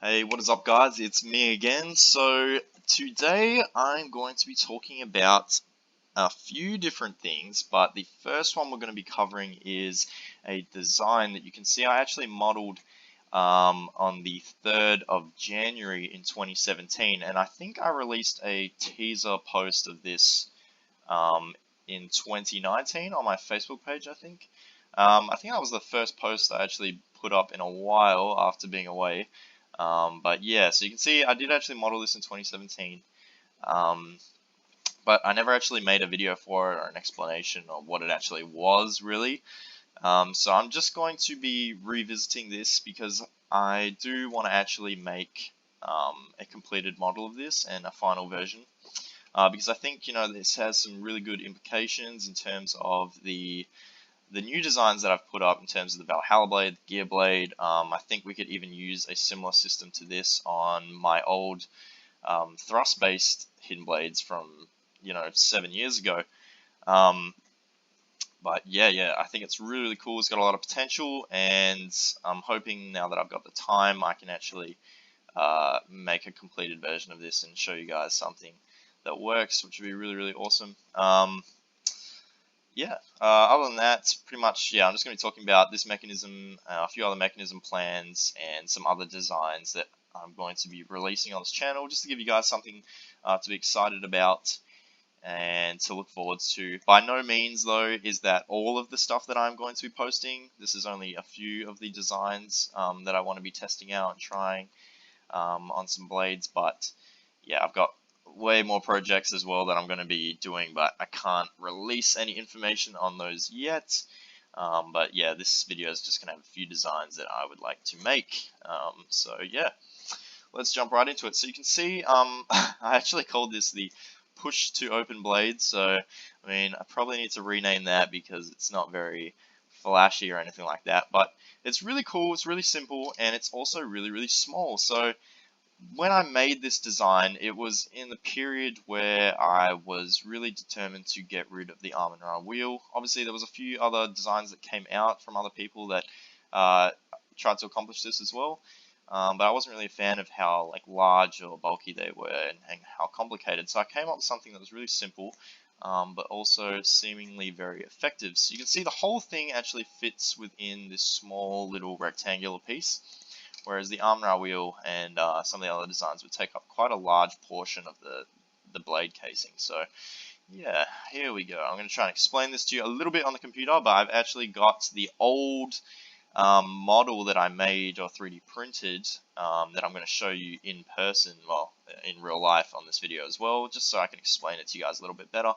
Hey, what is up, guys? It's me again. So, today I'm going to be talking about a few different things, but the first one we're going to be covering is a design that you can see I actually modeled on the 3rd of January in 2017, and I think I released a teaser post of this in 2019 on my Facebook page, I think. I think that was the first post I actually put up in a while after being away. But yeah, so you can see I did actually model this in 2017, but I never actually made a video for it or an explanation of what it actually was really. So I'm just going to be revisiting this because I do want to actually make a completed model of this and a final version. Because I think, this has some really good implications in terms of the new designs that I've put up in terms of the Valhalla blade, the gear blade. I think we could even use a similar system to this on my old thrust-based hidden blades from 7 years ago. But yeah, I think it's really cool. It's got a lot of potential, and I'm hoping now that I've got the time, I can actually make a completed version of this and show you guys something that works, which would be really awesome. Yeah, other than that, pretty much, yeah, I'm just going to be talking about this mechanism, a few other mechanism plans, and some other designs that I'm going to be releasing on this channel, just to give you guys something to be excited about and to look forward to. By no means, though, is that all of the stuff that I'm going to be posting. This is only a few of the designs that I want to be testing out and trying on some blades, but yeah, I've got way more projects as well that I'm going to be doing, but I can't release any information on those yet. But yeah, this video is just going to have a few designs that I would like to make. So yeah, let's jump right into it. So you can see, I actually called this the push to open blade. So I mean, I probably need to rename that because it's not very flashy or anything like that. But it's really cool. It's really simple, and it's also really small. So when I made this design, it was in the period where I was really determined to get rid of the Arm & Ra wheel. Obviously, there was a few other designs that came out from other people that tried to accomplish this as well, but I wasn't really a fan of how large or bulky they were and how complicated. So I came up with something that was really simple, but also seemingly very effective. So you can see the whole thing actually fits within this small little rectangular piece, whereas the Arm & Ra wheel and some of the other designs would take up quite a large portion of the blade casing. So yeah, here we go. I'm going to try and explain this to you a little bit on the computer, but I've actually got the old model that I made or 3D printed that I'm going to show you in person, well, in real life on this video as well, just so I can explain it to you guys a little bit better.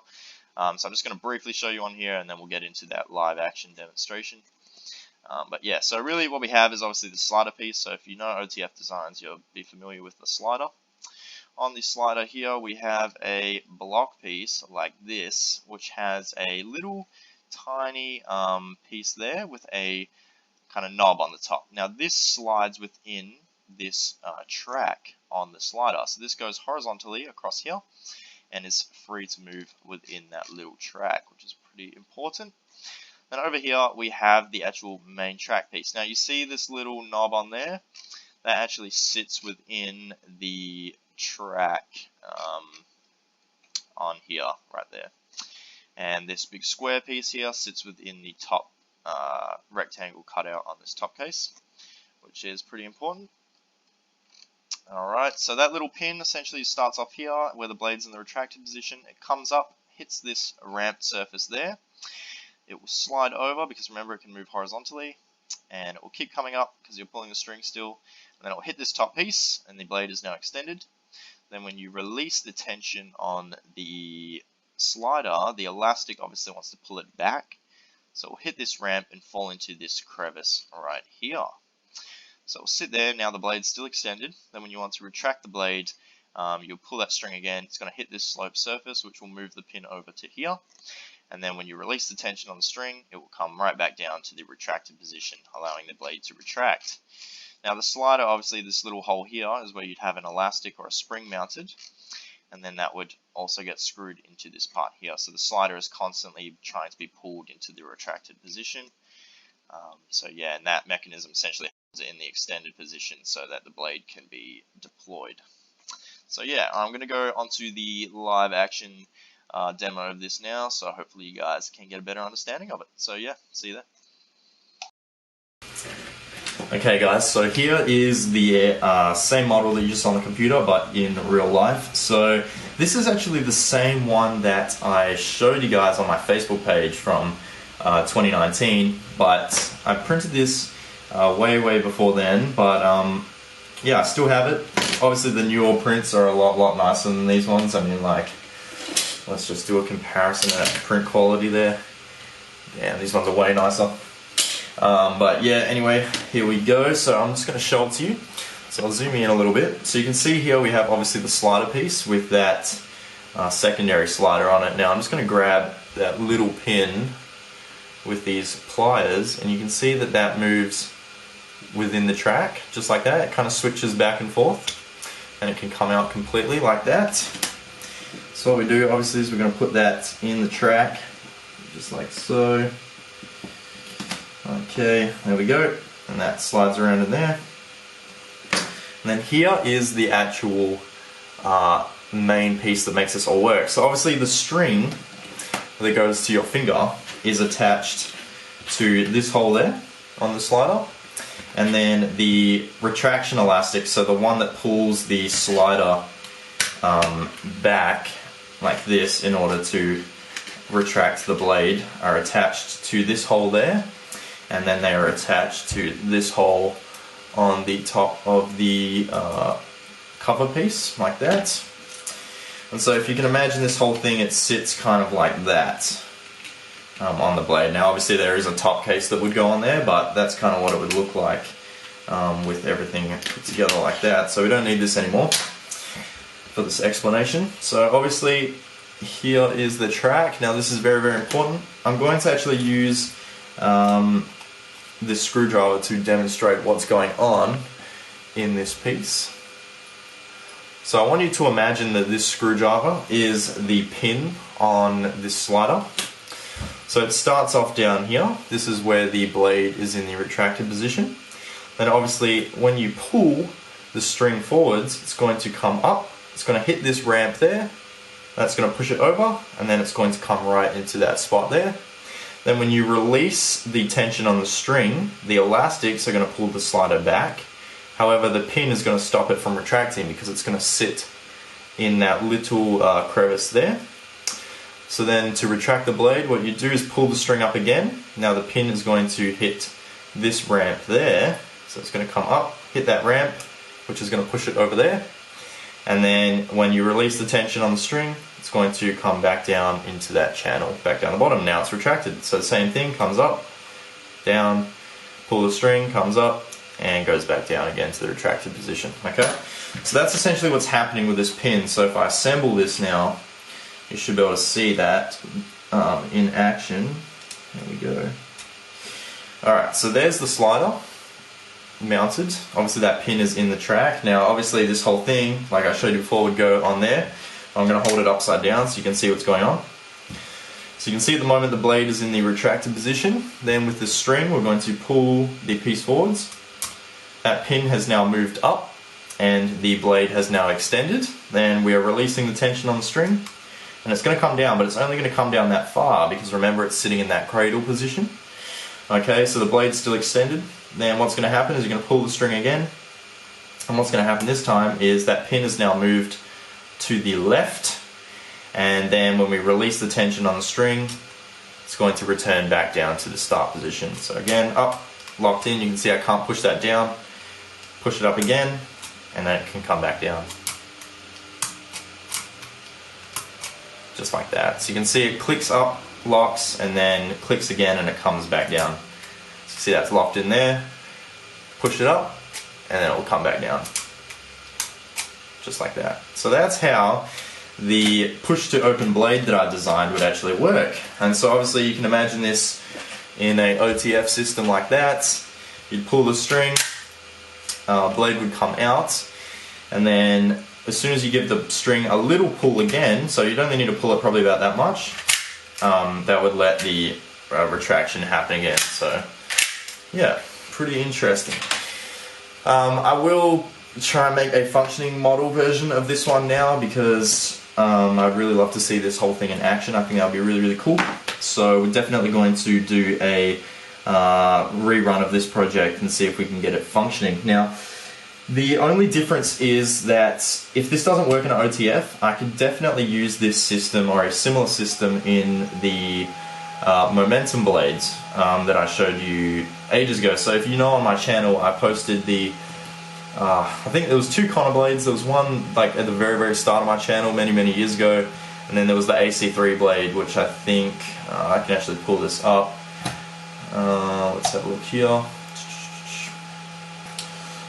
So I'm just going to briefly show you on here, and then we'll get into that live action demonstration. But yeah, so really what we have is obviously the slider piece. So if you know OTF designs, you'll be familiar with the slider. On the slider here, we have a block piece like this, which has a little tiny piece there with a kind of knob on the top. Now this slides within this track on the slider. So this goes horizontally across here and is free to move within that little track, which is pretty important. And over here we have the actual main track piece. Now you see this little knob on there? That actually sits within the track on here, right there. And this big square piece here sits within the top rectangle cutout on this top case, which is pretty important. Alright, so that little pin essentially starts off here where the blade's in the retracted position. It comes up, hits this ramped surface there. It will slide over because remember it can move horizontally, and it will keep coming up because you're pulling the string still, and then it will hit this top piece and the blade is now extended. Then when you release the tension on the slider, the elastic obviously wants to pull it back, so it will hit this ramp and fall into this crevice right here. So it will sit there. Now the blade's still extended. Then when you want to retract the blade, you'll pull that string again. It's going to hit this sloped surface, which will move the pin over to here. And then when you release the tension on the string, it will come right back down to the retracted position, allowing the blade to retract. Now the slider, obviously this little hole here is where you'd have an elastic or a spring mounted, and then that would also get screwed into this part here. So the slider is constantly trying to be pulled into the retracted position. So yeah, and that mechanism essentially in the extended position so that the blade can be deployed. So yeah, I'm going to go onto the live action demo of this now, so hopefully you guys can get a better understanding of it. So yeah, see you there. Okay guys, so here is the same model that you just saw on the computer, but in real life. So this is actually the same one that I showed you guys on my Facebook page from 2019, but I printed this way before then, but yeah, I still have it. Obviously the newer prints are a lot nicer than these ones. I mean, like, let's just do a comparison of that print quality there. Yeah, these ones are way nicer. But yeah, anyway, here we go. So I'm just going to show it to you. So I'll zoom in a little bit. So you can see here we have obviously the slider piece with that secondary slider on it. Now I'm just going to grab that little pin with these pliers, and you can see that that moves within the track, just like that. It kind of switches back and forth, and it can come out completely like that. So what we do obviously is we're going to put that in the track, just like so. Okay, there we go, and that slides around in there. And then here is the actual main piece that makes this all work. So obviously the string that goes to your finger is attached to this hole there on the slider, and then the retraction elastic, so the one that pulls the slider back like this in order to retract the blade, are attached to this hole there. And then they are attached to this hole on the top of the cover piece, like that. And so if you can imagine this whole thing, it sits kind of like that on the blade. Now obviously there is a top case that would go on there, but that's kind of what it would look like with everything put together like that. So we don't need this anymore for this explanation. So obviously here is the track. Now this is very important. I'm going to actually use this screwdriver to demonstrate what's going on in this piece. So I want you to imagine that this screwdriver is the pin on this slider. So it starts off down here. This is where the blade is in the retracted position. Then obviously when you pull the string forwards, it's going to come up, it's going to hit this ramp there, that's going to push it over, and then it's going to come right into that spot there. Then when you release the tension on the string, the elastics are going to pull the slider back. However, the pin is going to stop it from retracting because it's going to sit in that little crevice there. So then to retract the blade, what you do is pull the string up again. Now the pin is going to hit this ramp there. So it's going to come up, hit that ramp, which is going to push it over there. And then when you release the tension on the string, it's going to come back down into that channel, back down the bottom. Now it's retracted. So the same thing, comes up, down, pull the string, comes up, and goes back down again to the retracted position. Okay? So that's essentially what's happening with this pin. So if I assemble this now, you should be able to see that in action. There we go. Alright, so there's the slider mounted. Obviously that pin is in the track. Now obviously this whole thing, like I showed you before, would go on there. I'm going to hold it upside down so you can see what's going on. So you can see at the moment the blade is in the retracted position. Then with the string we're going to pull the piece forwards. That pin has now moved up and the blade has now extended. Then we are releasing the tension on the string and it's going to come down, but it's only going to come down that far because remember it's sitting in that cradle position. Okay, so the blade's still extended. Then what's going to happen is you're going to pull the string again, and what's going to happen this time is that pin is now moved to the left, and then when we release the tension on the string, it's going to return back down to the start position. So again, up, locked in, you can see I can't push that down, push it up again, and then it can come back down. Just like that. So you can see it clicks up, locks, and then clicks again and it comes back down. So see that's locked in there, push it up, and then it will come back down. Just like that. So that's how the push to open blade that I designed would actually work. And so obviously you can imagine this in a OTF system like that. You'd pull the string, blade would come out, and then as soon as you give the string a little pull again, so you'd only need to pull it probably about that much, that would let the retraction happen again. So yeah, pretty interesting. I will try and make a functioning model version of this one now because I'd really love to see this whole thing in action. I think that would be really, really cool. So we're definitely going to do a rerun of this project and see if we can get it functioning. Now, the only difference is that if this doesn't work in an OTF, I could definitely use this system or a similar system in the momentum blades that I showed you ages ago. So if you know, on my channel I posted the I think there was 2 Conor blades. There was one like at the very, very start of my channel many years ago, and then there was the AC3 blade, which I think I can actually pull this up. Let's have a look here.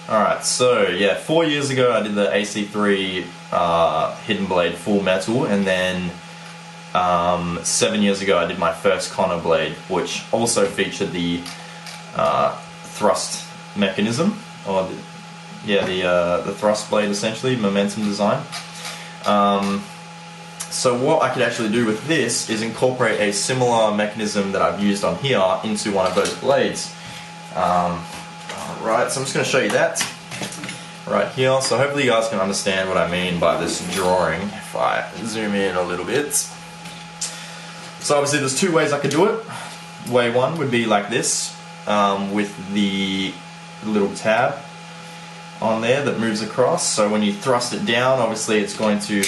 Alright, so yeah, 4 years ago I did the AC3 hidden blade full metal, and then 7 years ago I did my first Conor blade, which also featured the thrust mechanism, or the thrust blade, essentially, momentum design. So what I could actually do with this is incorporate a similar mechanism that I've used on here into one of those blades. Alright, so I'm just going to show you that right here. So hopefully you guys can understand what I mean by this drawing if I zoom in a little bit. So obviously there's 2 ways I could do it. Way 1 would be like this, with the little tab on there that moves across. So when you thrust it down, obviously it's going to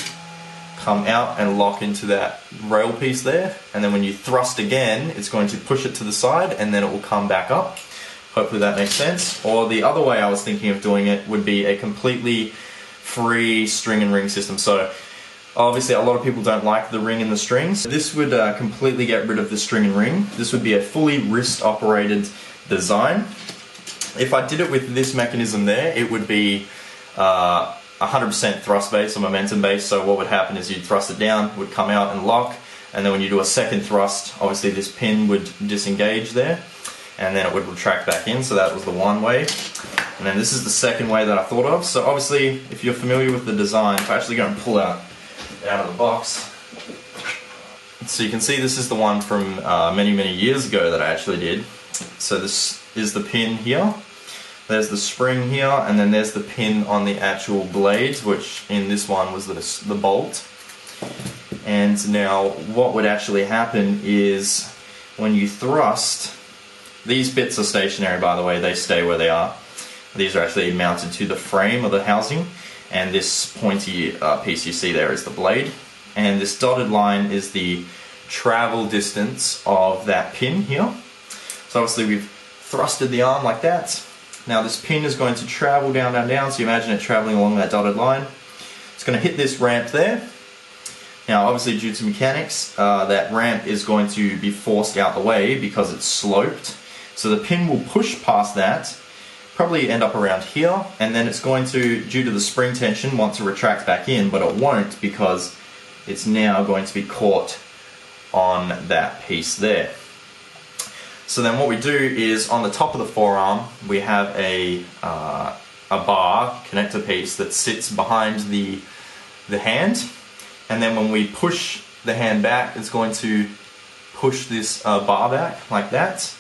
come out and lock into that rail piece there, and then when you thrust again, it's going to push it to the side and then it will come back up. Hopefully that makes sense. Or the other way I was thinking of doing it would be a completely free string and ring system. So obviously a lot of people don't like the ring and the strings. This would completely get rid of the string and ring. This would be a fully wrist operated design. If I did it with this mechanism there, it would be 100% thrust based or momentum based. So what would happen is you'd thrust it down, would come out and lock, and then when you do a second thrust, obviously this pin would disengage there, and then it would retract back in. So that was the one way. And then this is the second way that I thought of. So obviously, if you're familiar with the design, if I actually go and pull out of the box, so you can see this is the one from many years ago that I actually did. So this is the pin here, there's the spring here, and then there's the pin on the actual blades, which in this one was the bolt. And now what would actually happen is when you thrust, these bits are stationary, by the way, they stay where they are. These are actually mounted to the frame of the housing, and this pointy piece you see there is the blade, and this dotted line is the travel distance of that pin here. So obviously we've thrusted the arm like that. Now this pin is going to travel down, so you imagine it traveling along that dotted line. It's going to hit this ramp there. Now obviously due to mechanics, that ramp is going to be forced out the way because it's sloped. So the pin will push past that, probably end up around here, and then it's going to, due to the spring tension, want to retract back in, but it won't because it's now going to be caught on that piece there. So then what we do is on the top of the forearm we have a bar connector piece that sits behind the hand, and then when we push the hand back, it's going to push this bar back like that.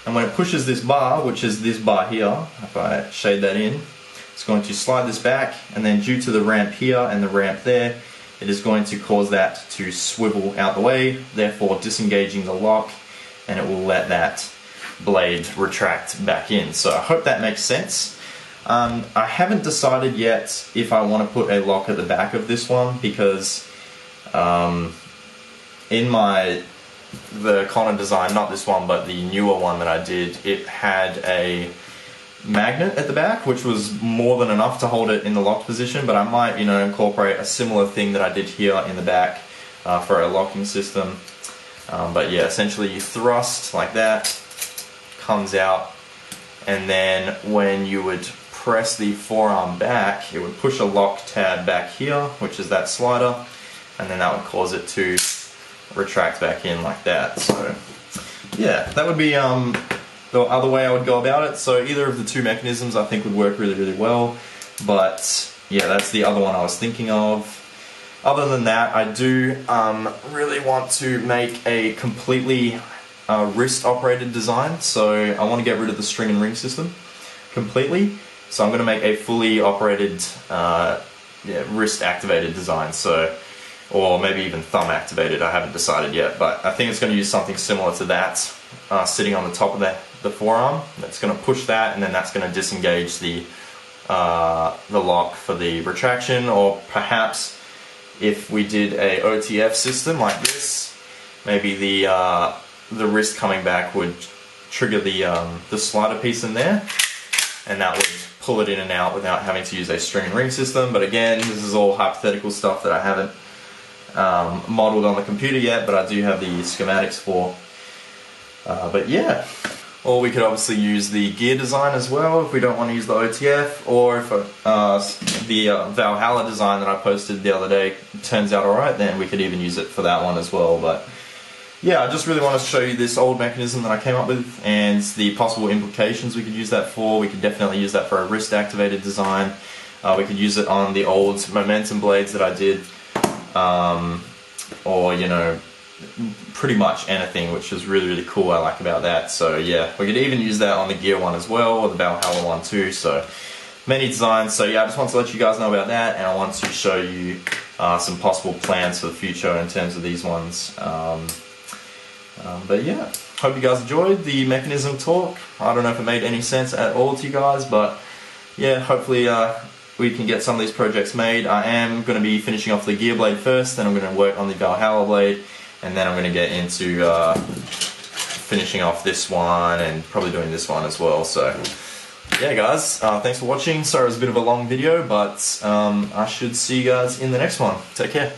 And when it pushes this bar, which is this bar here, if I shade that in, it's going to slide this back, and then due to the ramp here and the ramp there, it is going to cause that to swivel out the way, therefore disengaging the lock, and it will let that blade retract back in. So I hope that makes sense. I haven't decided yet if I want to put a lock at the back of this one, because in the Conor design, not this one but the newer one that I did, it had a magnet at the back which was more than enough to hold it in the locked position, but I might, incorporate a similar thing that I did here in the back for a locking system. But yeah, essentially you thrust like that, comes out, and then when you would press the forearm back, it would push a lock tab back here, which is that slider, and then that would cause it to retract back in like that. So yeah, that would be the other way I would go about it. So either of the two mechanisms I think would work really well, but yeah, that's the other one I was thinking of. Other than that, I do really want to make a completely wrist operated design, so I want to get rid of the string and ring system completely, So I'm going to make a fully operated, wrist activated design. So, or maybe even thumb activated. I haven't decided yet, but I think it's going to use something similar to that, sitting on the top of the forearm. That's going to push that, and then that's going to disengage the lock for the retraction. Or perhaps if we did a OTF system like this, maybe the wrist coming back would trigger the slider piece in there, and that would pull it in and out without having to use a string and ring system. But again, this is all hypothetical stuff that I haven't modeled on the computer yet, but I do have the schematics for. But yeah, or we could obviously use the gear design as well if we don't want to use the OTF, or if the Valhalla design that I posted the other day turns out alright, then we could even use it for that one as well. But yeah, I just really wanted to show you this old mechanism that I came up with and the possible implications we could use that for. We could definitely use that for a wrist activated design. We could use it on the old momentum blades that I did, or you know, pretty much anything, which is really cool. I like about that. So yeah, we could even use that on the gear one as well, or the Valhalla one too. So many designs. So yeah, I just want to let you guys know about that, and I want to show you some possible plans for the future in terms of these ones. But yeah, hope you guys enjoyed the mechanism talk. I don't know if it made any sense at all to you guys, but yeah, hopefully we can get some of these projects made. I am going to be finishing off the gear blade first, then I'm going to work on the Valhalla blade, and then I'm going to get into finishing off this one and probably doing this one as well. So yeah guys, thanks for watching. Sorry it was a bit of a long video, but I should see you guys in the next one. Take care.